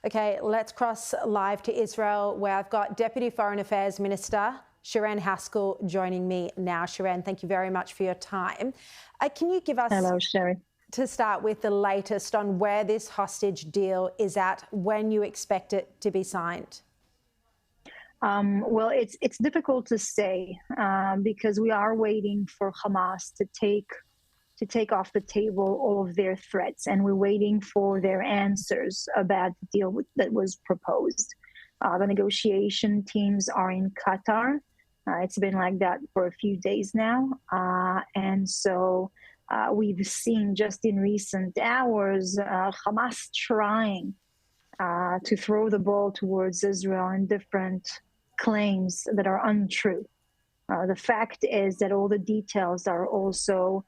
Okay, let's cross live to Israel, where I've got Deputy Foreign Affairs Minister Sharren Haskel joining me now. Sharren, thank you very much for your time. Can you give us, hello, Sharri, to start with, the latest on where this hostage deal is at, when you expect it to be signed? Well, it's difficult to say because we are waiting for Hamas to take off the table all of their threats, and we're waiting for their answers about the deal that was proposed. The negotiation teams are in Qatar. It's been like that for a few days now, and so we've seen just in recent hours Hamas trying to throw the ball towards Israel in different claims that are untrue. The fact is that all the details are also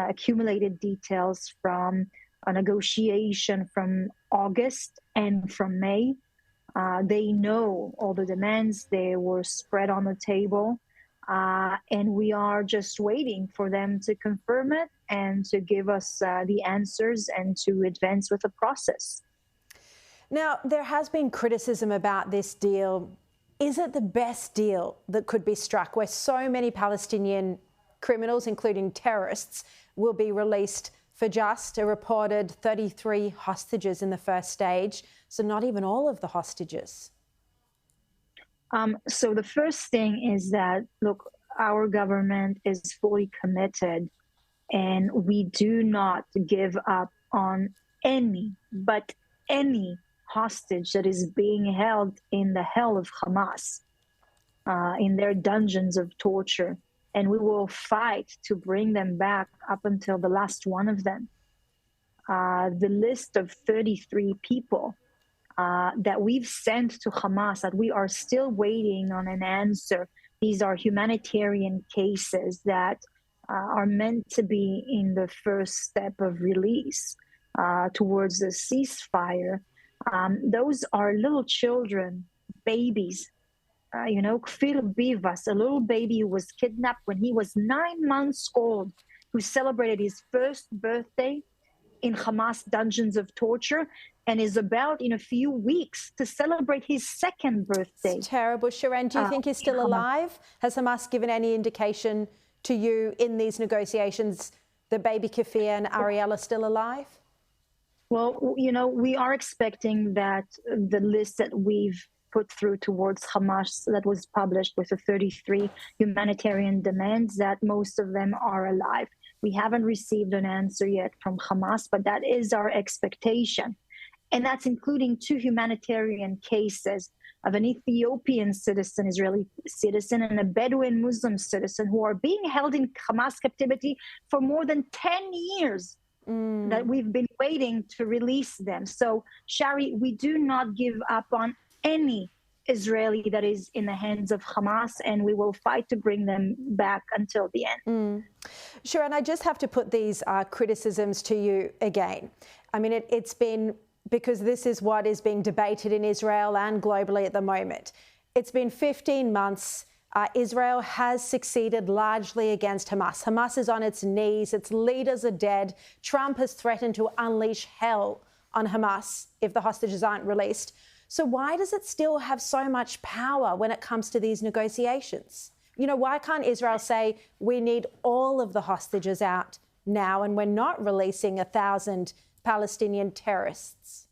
accumulated details from a negotiation from August and from May. They know all the demands, they were spread on the table, and we are just waiting for them to confirm it and to give us the answers and to advance with the process. Now, there has been criticism about this deal. Is it the best deal that could be struck, where so many Palestinian criminals, including terrorists, will be released for just a reported 33 hostages in the first stage, so not even all of the hostages? So the first thing is that, look, our government is fully committed, and we do not give up on any hostage that is being held in the hell of Hamas, in their dungeons of torture. And we will fight to bring them back up until the last one of them. The list of 33 people that we've sent to Hamas, that we are still waiting on an answer. These are humanitarian cases that are meant to be in the first step of release towards the ceasefire. Those are little children, babies. Kfir Bivas, a little baby who was kidnapped when he was 9 months old, who celebrated his first birthday in Hamas dungeons of torture, and is about in a few weeks to celebrate his second birthday. It's terrible. Sharren, do you think he's still alive? Has Hamas given any indication to you in these negotiations that baby Kfir and Ariel are still alive? Well, we are expecting that the list that we've put through towards Hamas, that was published with the 33 humanitarian demands, that most of them are alive. We haven't received an answer yet from Hamas, but that is our expectation. And that's including 2 humanitarian cases of an Ethiopian citizen, Israeli citizen, and a Bedouin Muslim citizen who are being held in Hamas captivity for more than 10 years. That we've been waiting to release them. So, Sharri, we do not give up on any Israeli that is in the hands of Hamas, and we will fight to bring them back until the end. Sure, and I just have to put these criticisms to you again. I mean, it's been, because this is what is being debated in Israel and globally at the moment. It's been 15 months. Israel has succeeded largely against Hamas. Hamas is on its knees. Its leaders are dead. Trump has threatened to unleash hell on Hamas if the hostages aren't released. So why does it still have so much power when it comes to these negotiations? Why can't Israel say, we need all of the hostages out now and we're not releasing 1,000 Palestinian terrorists?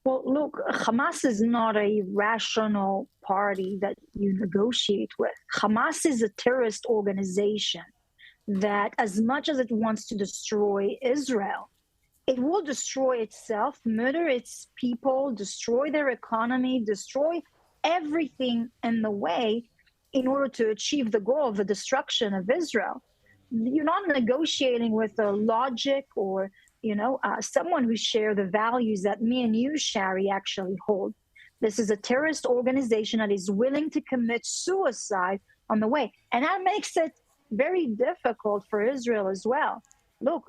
Well, look, Hamas is not a rational party that you negotiate with. Hamas is a terrorist organization that, as much as it wants to destroy Israel, it will destroy itself, murder its people, destroy their economy, destroy everything in the way in order to achieve the goal of the destruction of Israel. You're not negotiating with a logic or someone who share the values that me and you, Sharri, actually hold. This is a terrorist organization that is willing to commit suicide on the way. And that makes it very difficult for Israel as well. Look,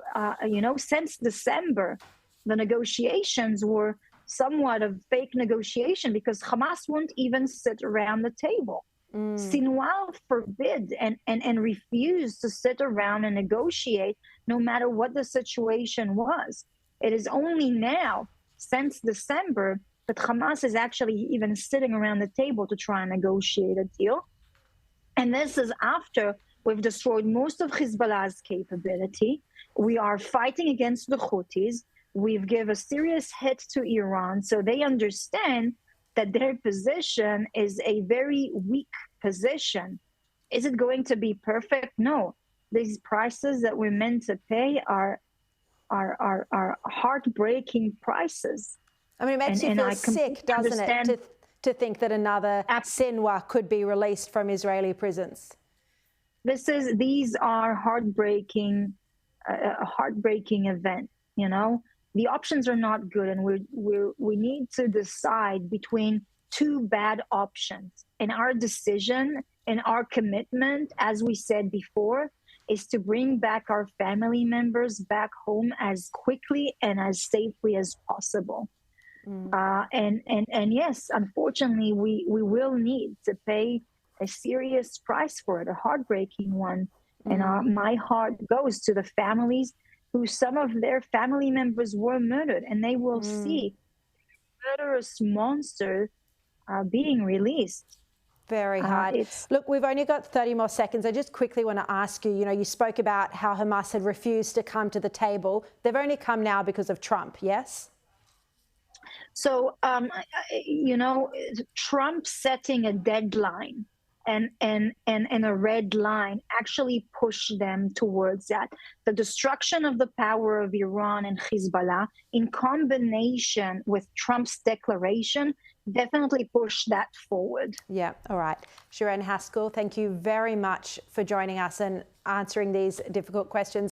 since December, the negotiations were somewhat of fake negotiation because Hamas won't even sit around the table. Sinwar forbid and refused to sit around and negotiate no matter what the situation was. It is only now, since December that Hamas is actually even sitting around the table to try and negotiate a deal. And this is after we've destroyed most of Hezbollah's capability. We are fighting against the Houthis. We've given a serious hit to Iran. So they understand that their position is a very weak position. Is it going to be perfect? No. These prices that we're meant to pay are heartbreaking prices. I mean, it makes you feel sick, doesn't it, to think that another Sinwar could be released from Israeli prisons? These are heartbreaking, a heartbreaking event. You know, the options are not good, and we need to decide between two bad options. And our decision and our commitment, as we said before, is to bring back our family members back home as quickly and as safely as possible. And yes, unfortunately, we will need to pay a serious price for it, a heartbreaking one. And my heart goes to the families who some of their family members were murdered, and they will see murderous monster being released. Very hard. Look, we've only got 30 more seconds. I just quickly want to ask you, you spoke about how Hamas had refused to come to the table. They've only come now because of Trump, yes? So, Trump setting a deadline and a red line actually pushed them towards that. The destruction of the power of Iran and Hezbollah in combination with Trump's declaration definitely pushed that forward. Yeah, all right. Sharren, Haskel, thank you very much for joining us and answering these difficult questions.